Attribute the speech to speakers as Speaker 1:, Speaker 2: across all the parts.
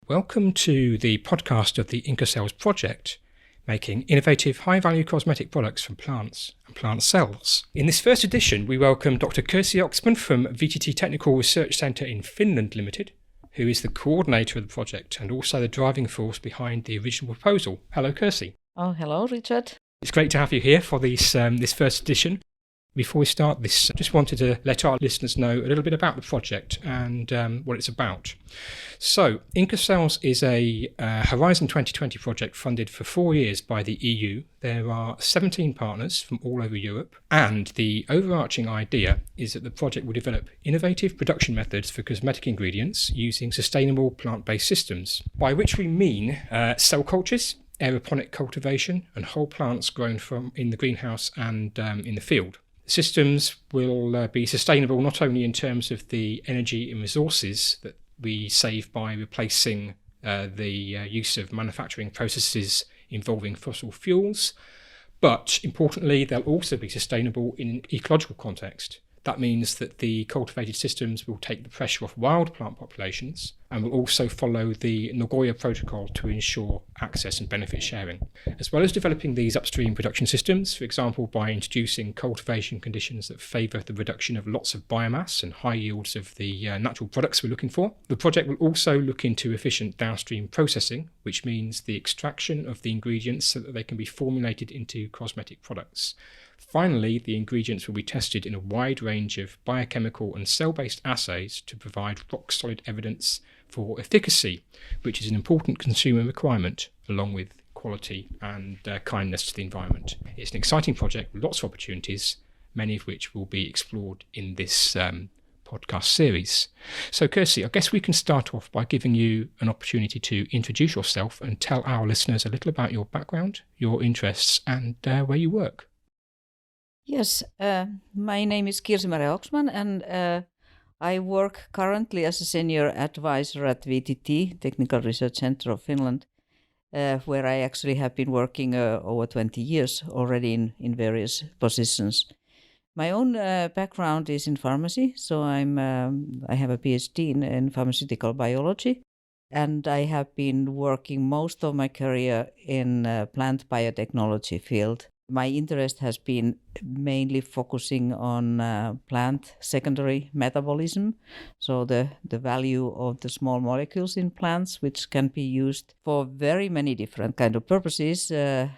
Speaker 1: Welcome to the podcast of the InnCoCells project, making innovative high-value cosmetic products from plants and plant cells. In this first edition, we welcome Dr. Kirsi Oxman from VTT Technical Research Centre in Finland Limited, who is the coordinator of the project and also the driving force behind the original proposal. Hello, Kirsi.
Speaker 2: Oh, hello, Richard.
Speaker 1: It's great to have you here for this first edition. Before we start this, I just wanted to let our listeners know a little bit about the project and what it's about. So, InnCoCells is a Horizon 2020 project funded for 4 years by the EU. There are 17 partners from all over Europe, and the overarching idea is that the project will develop innovative production methods for cosmetic ingredients using sustainable plant-based systems, by which we mean cell cultures, aeroponic cultivation, and whole plants grown from in the greenhouse and in the field. Systems will be sustainable not only in terms of the energy and resources that we save by replacing the use of manufacturing processes involving fossil fuels, but importantly, they'll also be sustainable in an ecological context. That means that the cultivated systems will take the pressure off wild plant populations and will also follow the Nagoya Protocol to ensure access and benefit sharing. As well as developing these upstream production systems, for example, by introducing cultivation conditions that favour the reduction of lots of biomass and high yields of the natural products we're looking for, the project will also look into efficient downstream processing, which means the extraction of the ingredients so that they can be formulated into cosmetic products. Finally, the ingredients will be tested in a wide range of biochemical and cell-based assays to provide rock-solid evidence for efficacy, which is an important consumer requirement, along with quality and kindness to the environment. It's an exciting project with lots of opportunities, many of which will be explored in this podcast series. So, Kirsi, I guess we can start off by giving you an opportunity to introduce yourself and tell our listeners a little about your background, your interests, and where you work.
Speaker 2: Yes, my name is Kirsi Oxman, and I work currently as a senior advisor at VTT, Technical Research Centre of Finland, where I actually have been working over 20 years already in various positions. My own background is in pharmacy, so I have a PhD in pharmaceutical biology, and I have been working most of my career in plant biotechnology field. My interest has been mainly focusing on plant secondary metabolism, so the value of the small molecules in plants, which can be used for very many different kind of purposes,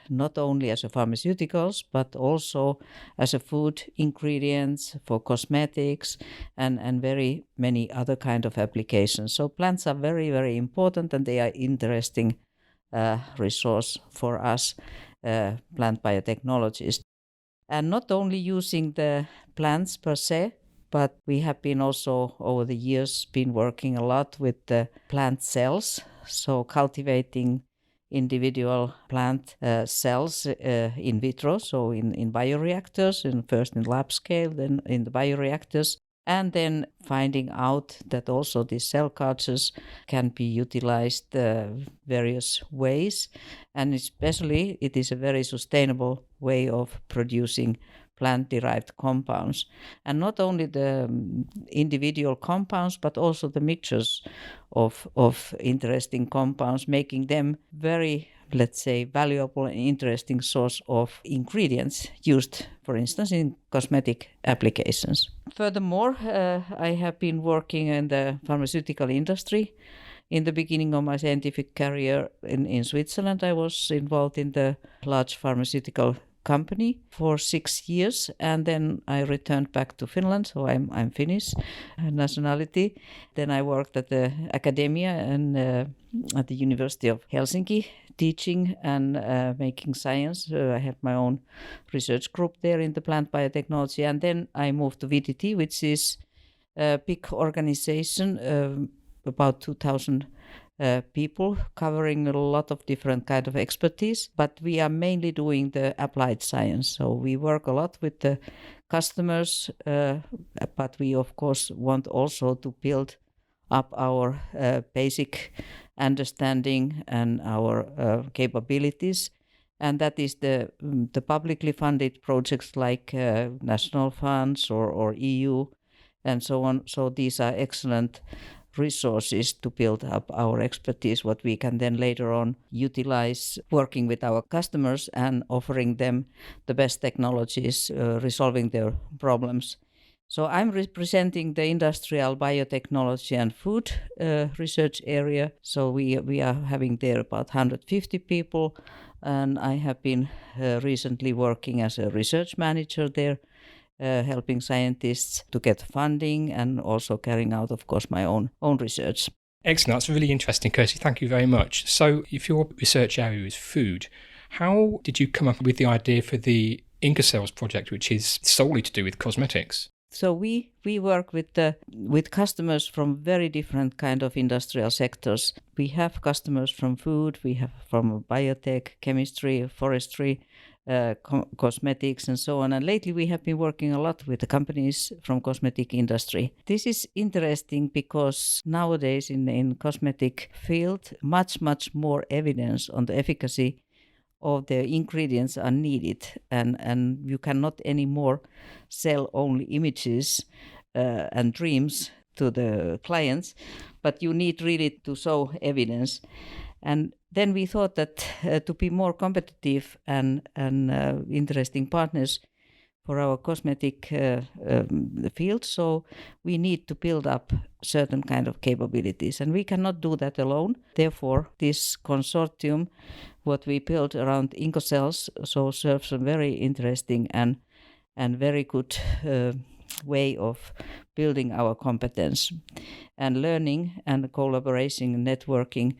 Speaker 2: not only as a pharmaceuticals, but also as a food ingredients, for cosmetics, and very many other kind of applications. So plants are very, very important, and they are interesting resource for us. Plant biotechnologists, and not only using the plants per se, but we have been also over the years been working a lot with the plant cells, so cultivating individual plant cells in vitro, so in bioreactors, first in lab scale, then in the bioreactors, and then finding out that also these cell cultures can be utilized various ways, and especially it is a very sustainable way of producing plant-derived compounds, and not only the individual compounds, but also the mixtures of interesting compounds, making them very, let's say, valuable and interesting source of ingredients used, for instance, in cosmetic applications. Furthermore, I have been working in the pharmaceutical industry. In the beginning of my scientific career in Switzerland, I was involved in the large pharmaceutical company for 6 years, and then I returned back to Finland, so I'm Finnish nationality. Then I worked at the academia and at the University of Helsinki, teaching and making science. I had my own research group there in the plant biotechnology, and then I moved to VTT, which is a big organization, about 2,000 people, covering a lot of different kind of expertise, but we are mainly doing the applied science. So we work a lot with the customers, but we of course want also to build up our basic understanding and our capabilities. And that is the publicly funded projects like national funds or EU and so on. So these are excellent resources to build up our expertise, what we can then later on utilize working with our customers and offering them the best technologies, resolving their problems. So I'm representing the industrial biotechnology and food research area. So we are having there about 150 people, and I have been recently working as a research manager there, helping scientists to get funding and also carrying out, of course, my own research.
Speaker 1: Excellent. That's really interesting, Kirsty. Thank you very much. So if your research area is food, how did you come up with the idea for the InnCoCells project, which is solely to do with cosmetics?
Speaker 2: So we work with customers from very different kind of industrial sectors. We have customers from food, we have from biotech, chemistry, forestry, cosmetics, and so on. And lately we have been working a lot with the companies from cosmetic industry. This is interesting because nowadays in cosmetic field, much more evidence on the efficacy of the ingredients are needed, and you cannot anymore sell only images and dreams to the clients, but you need really to show evidence. And then we thought that to be more competitive and interesting partners for our cosmetic field, so we need to build up certain kind of capabilities, and we cannot do that alone. Therefore, this consortium, what we built around InnCoCells, so serves a very interesting and very good way of building our competence and learning and collaboration and networking.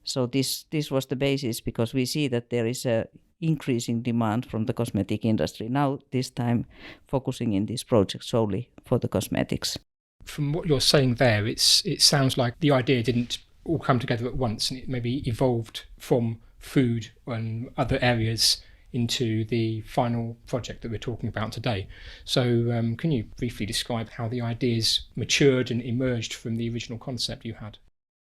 Speaker 2: So this was the basis, because we see that there is a increasing demand from the cosmetic industry. Now, this time focusing in this project solely for the cosmetics.
Speaker 1: From what you're saying there, it sounds like the idea didn't all come together at once, and it maybe evolved from food and other areas into the final project that we're talking about today. So can you briefly describe how the ideas matured and emerged from the original concept you had?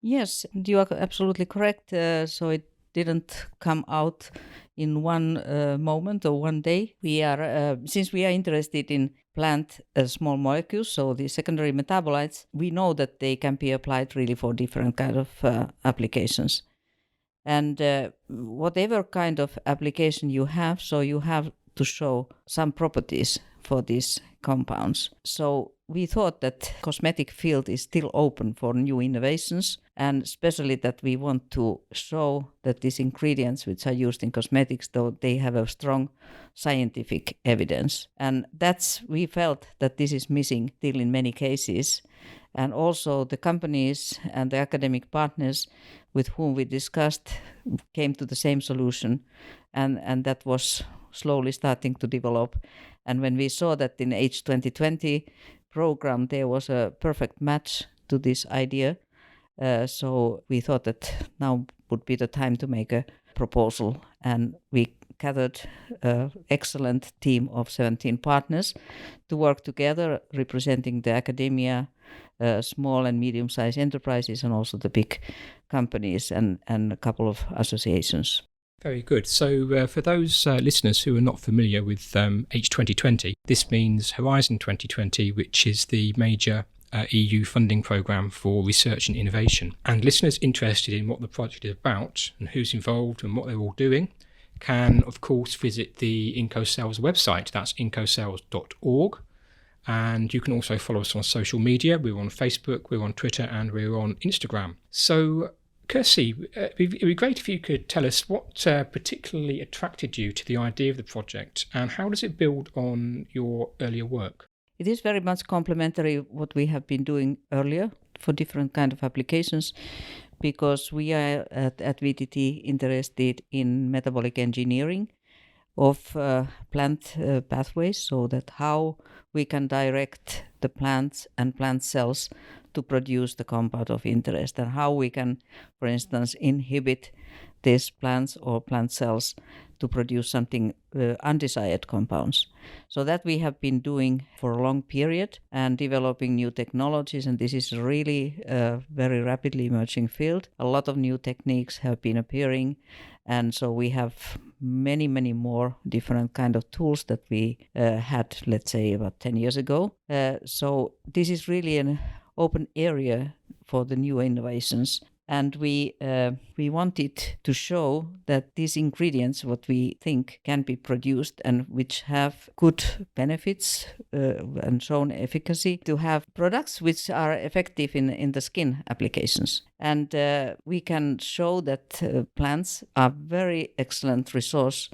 Speaker 2: Yes, you are absolutely correct. So it didn't come out in one moment or one day. We are, since we are interested in plant small molecules, so the secondary metabolites, we know that they can be applied really for different kind of applications. And whatever kind of application you have, so you have to show some properties for these compounds. So we thought that cosmetic field is still open for new innovations, and especially that we want to show that these ingredients which are used in cosmetics, though they have a strong scientific evidence. And we felt that this is missing still in many cases. And also the companies and the academic partners with whom we discussed came to the same solution, and that was slowly starting to develop. And when we saw that in H2020 program there was a perfect match to this idea, so we thought that now would be the time to make a proposal, and we gathered an excellent team of 17 partners to work together, representing the academia, small and medium-sized enterprises, and also the big companies and a couple of associations.
Speaker 1: Very good. So for those listeners who are not familiar with H2020, this means Horizon 2020, which is the major EU funding programme for research and innovation. And listeners interested in what the project is about and who's involved and what they're all doing can, of course, visit the InnCoCells website. That's InnCoCells.org. And you can also follow us on social media. We're on Facebook, we're on Twitter, and we're on Instagram. So, Kirsty, it'd be great if you could tell us what particularly attracted you to the idea of the project, and how does it build on your earlier work?
Speaker 2: It is very much complementary what we have been doing earlier for different kind of applications, because we are at VTT interested in metabolic engineering of plant pathways, so that how we can direct the plants and plant cells to produce the compound of interest, and how we can, for instance, inhibit these plants or plant cells to produce something undesired compounds. So that we have been doing for a long period and developing new technologies, and this is really a very rapidly emerging field. A lot of new techniques have been appearing, and so we have many more different kind of tools that we had, let's say, about 10 years ago. So this is really an open area for the new innovations. And we wanted to show that these ingredients, what we think can be produced and which have good benefits and shown efficacy, to have products which are effective in the skin applications. And we can show that plants are very excellent resource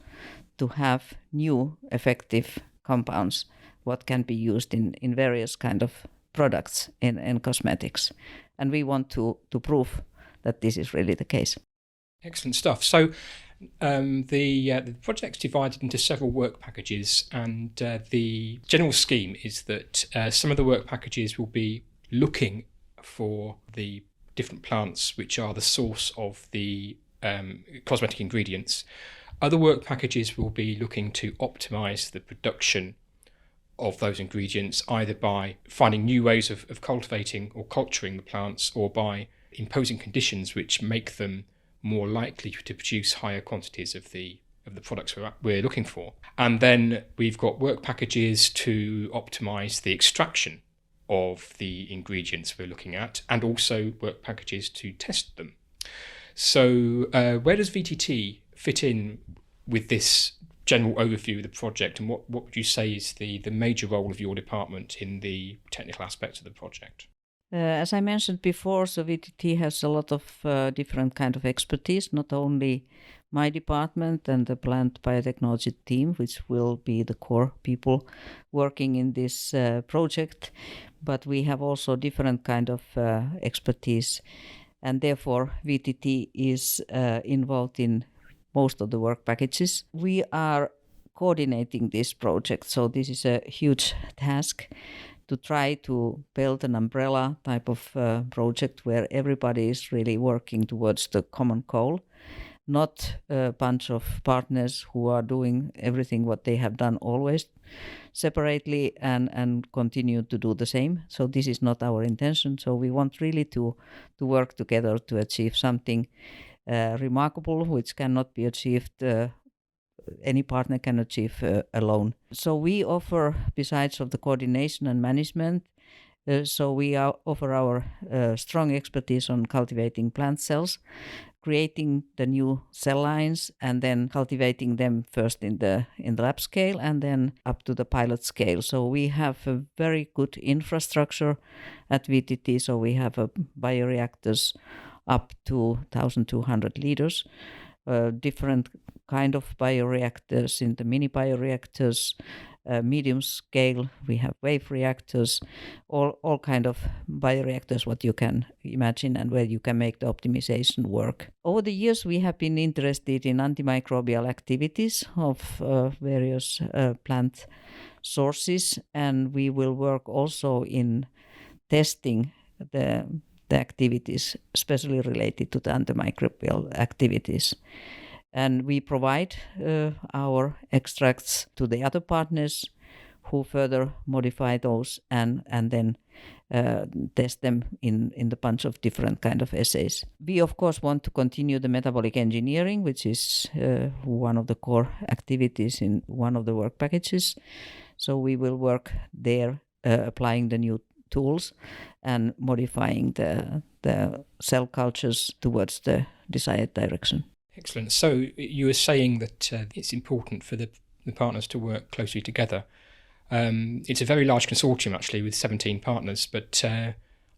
Speaker 2: to have new effective compounds what can be used in various kind of products in cosmetics. And we want to prove that this is really the case.
Speaker 1: Excellent stuff. So the project's divided into several work packages, and the general scheme is that some of the work packages will be looking for the different plants which are the source of the cosmetic ingredients. Other work packages will be looking to optimize the production of those ingredients, either by finding new ways of cultivating or culturing the plants, or by imposing conditions which make them more likely to produce higher quantities of the products we're looking for. And then we've got work packages to optimize the extraction of the ingredients we're looking at, and also work packages to test them. So where does VTT fit in with this general overview of the project, and what would you say is the major role of your department in the technical aspects of the project?
Speaker 2: As I mentioned before, so VTT has a lot of different kind of expertise, not only my department and the plant biotechnology team, which will be the core people working in this project, but we have also different kind of expertise, and therefore VTT is involved in most of the work packages. We are coordinating this project, so this is a huge task to try to build an umbrella type of project where everybody is really working towards the common goal, not a bunch of partners who are doing everything what they have done always separately and continue to do the same. So this is not our intention. So we want really to work together to achieve something remarkable, which cannot be achieved any partner can achieve alone. So we offer, besides of the coordination and management, so we offer our strong expertise on cultivating plant cells, creating the new cell lines, and then cultivating them first in the lab scale and then up to the pilot scale. So we have a very good infrastructure at VTT. So we have bioreactors up to 1,200 liters. Different kind of bioreactors in the mini bioreactors, medium scale, we have wave reactors, all kind of bioreactors what you can imagine and where you can make the optimization work. Over the years we have been interested in antimicrobial activities of various plant sources, and we will work also in testing the activities, especially related to the antimicrobial activities. And we provide our extracts to the other partners who further modify those and then test them in the bunch of different kind of assays. We of course want to continue the metabolic engineering, which is one of the core activities in one of the work packages. So we will work there applying the new tools and modifying the cell cultures towards the desired direction.
Speaker 1: Excellent. So you were saying that it's important for the partners to work closely together. It's a very large consortium actually with 17 partners, but I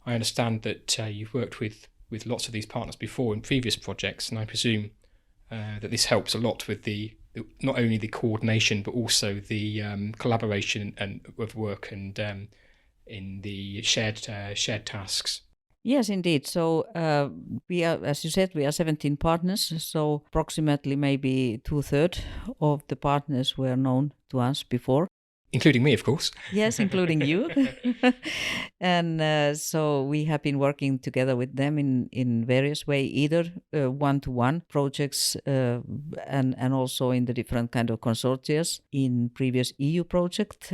Speaker 1: understand that you've worked with lots of these partners before in previous projects, and I presume that this helps a lot with the not only the coordination but also the collaboration and of work and in the shared tasks.
Speaker 2: Yes, indeed. So we are, as you said, we are 17 partners. So approximately maybe 2/3 of the partners were known to us before.
Speaker 1: Including me, of course.
Speaker 2: Yes, including you. And so we have been working together with them in various ways, either one-to-one projects and also in the different kind of consortia in previous EU project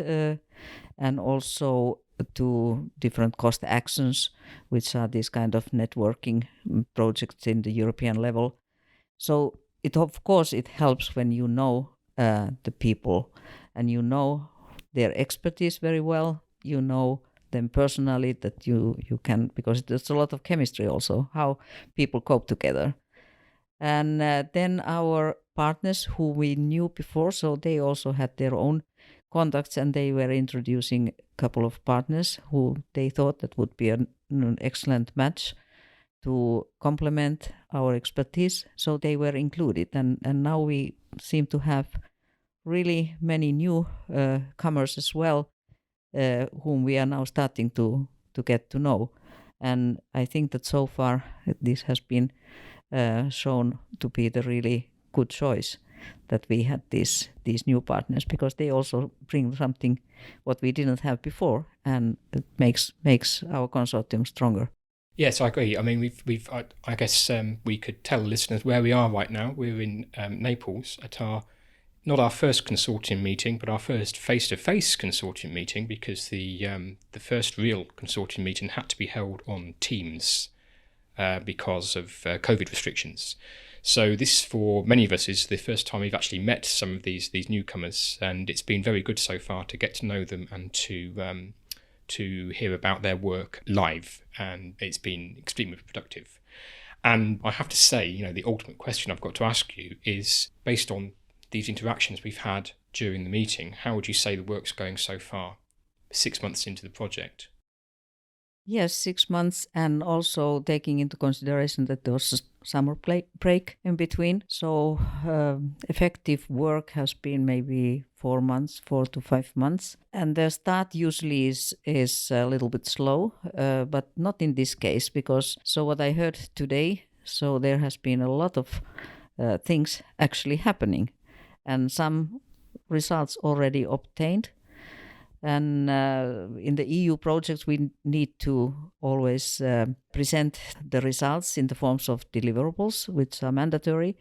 Speaker 2: and also to different cost actions, which are these kind of networking projects in the European level. So it of course it helps when you know the people and you know their expertise very well, you know them personally, that you can, because there's a lot of chemistry also, how people cope together. And then our partners who we knew before, so they also had their own contacts, and they were introducing a couple of partners who they thought that would be an excellent match to complement our expertise. So they were included, and now we seem to have really many new comers as well, whom we are now starting to get to know. And I think that so far this has been shown to be the really good choice, that we had these new partners, because they also bring something what we didn't have before, and it makes our consortium stronger.
Speaker 1: Yes, I agree. I mean, I guess we could tell listeners where we are right now. We're in Naples at not our first consortium meeting, but our first face-to-face consortium meeting, because the first real consortium meeting had to be held on Teams because of COVID restrictions. So this, for many of us, is the first time we've actually met some of these newcomers, and it's been very good so far to get to know them and to hear about their work live, and it's been extremely productive. And I have to say, the ultimate question I've got to ask you is, based on these interactions we've had during the meeting, how would you say the work's going so far, 6 months into the project?
Speaker 2: Yes, 6 months, and also taking into consideration that there was a summer break in between. So effective work has been maybe 4 months, 4 to 5 months. And the start usually is a little bit slow, but not in this case, because so what I heard today, so there has been a lot of things actually happening, and some results already obtained. And in the EU projects, we need to always present the results in the forms of deliverables, which are mandatory,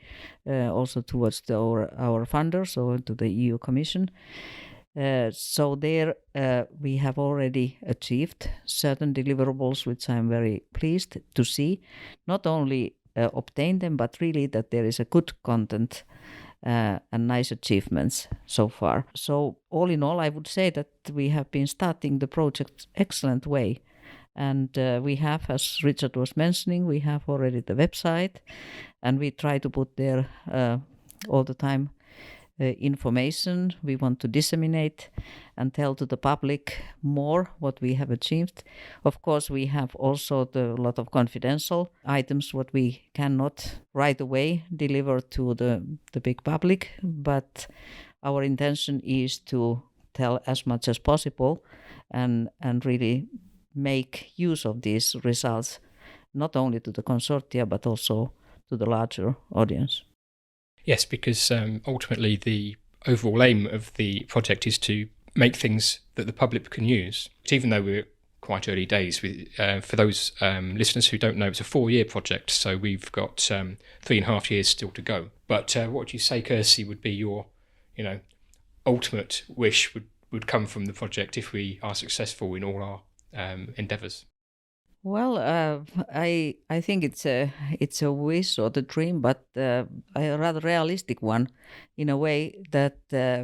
Speaker 2: also towards our funders or to the EU Commission. So there we have already achieved certain deliverables, which I'm very pleased to see. Not only obtain them, but really that there is a good content and nice achievements so far. So all in all, I would say that we have been starting the project excellent way. And we have, as Richard was mentioning, we have already the website, and we try to put there all the time information. We want to disseminate and tell to the public more what we have achieved. Of course, we have also a lot of confidential items what we cannot right away deliver to the big public, but our intention is to tell as much as possible and really make use of these results, not only to the consortia, but also to the larger audience.
Speaker 1: Yes, because ultimately the overall aim of the project is to make things that the public can use. But even though we're quite early days, for those listeners who don't know, it's a 4-year project, so we've got 3.5 years still to go. But what would you say, Kirsi, would be your, ultimate wish would come from the project if we are successful in all our endeavours?
Speaker 2: Well, I think it's a wish or the dream, but a rather realistic one, in a way that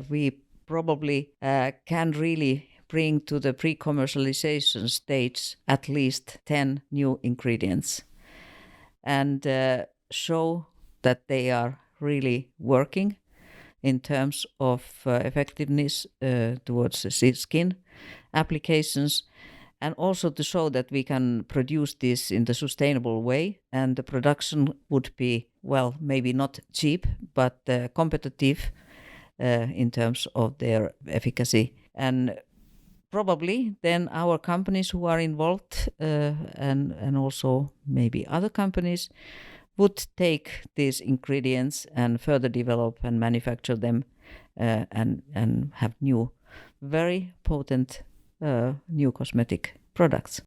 Speaker 2: we probably can really bring to the pre-commercialization stage at least 10 new ingredients, and show that they are really working in terms of effectiveness towards the skin applications. And also to show that we can produce this in the sustainable way, and the production would be, well, maybe not cheap, but competitive in terms of their efficacy. And probably then our companies who are involved and also maybe other companies would take these ingredients and further develop and manufacture them and have new, very potent new cosmetic products.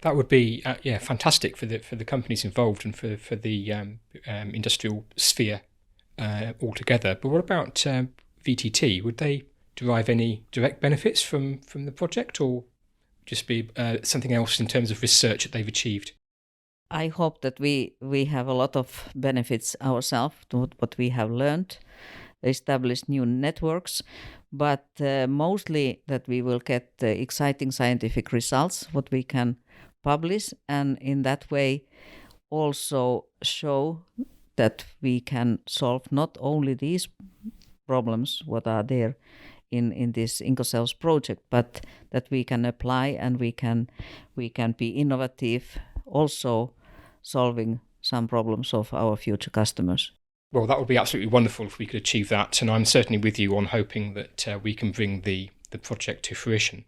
Speaker 1: That would be fantastic for the companies involved and for the industrial sphere altogether. But what about VTT? Would they derive any direct benefits from the project, or just be something else in terms of research that they've achieved?
Speaker 2: I hope that we have a lot of benefits ourselves to what we have learned, establish new networks, but mostly that we will get exciting scientific results, what we can publish, and in that way also show that we can solve not only these problems what are there in this InnCoCells project, but that we can apply and we can be innovative, also solving some problems of our future customers.
Speaker 1: Well, that would be absolutely wonderful if we could achieve that, and I'm certainly with you on hoping that we can bring the project to fruition.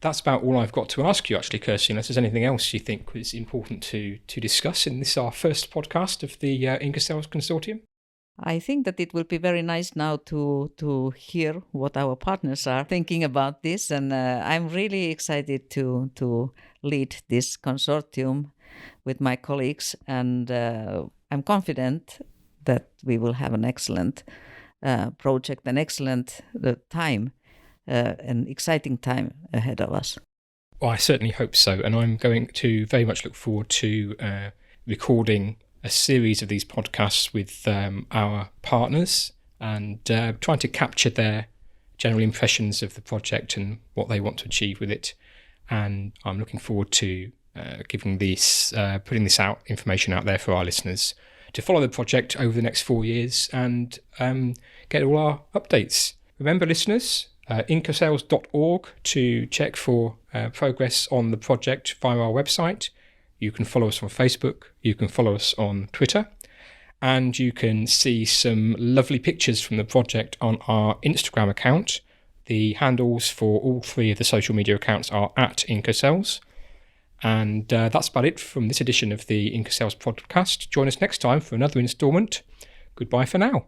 Speaker 1: That's about all I've got to ask you, actually, Kirsty, unless there's anything else you think is important to discuss in this, our first podcast of the InnCoCells Consortium.
Speaker 2: I think that it will be very nice now to hear what our partners are thinking about this, and I'm really excited to lead this consortium with my colleagues, and I'm confident that we will have an excellent project, an excellent time, an exciting time ahead of us.
Speaker 1: Well, I certainly hope so, and I'm going to very much look forward to recording a series of these podcasts with our partners and trying to capture their general impressions of the project and what they want to achieve with it. And I'm looking forward to putting this information out there for our listeners to follow the project over the next 4 years and get all our updates. Remember, listeners, InnCoCells.org to check for progress on the project via our website. You can follow us on Facebook, you can follow us on Twitter, and you can see some lovely pictures from the project on our Instagram account. The handles for all 3 of the social media accounts are at InnCoCells. And that's about it from this edition of the InnCoCells podcast. Join us next time for another instalment. Goodbye for now.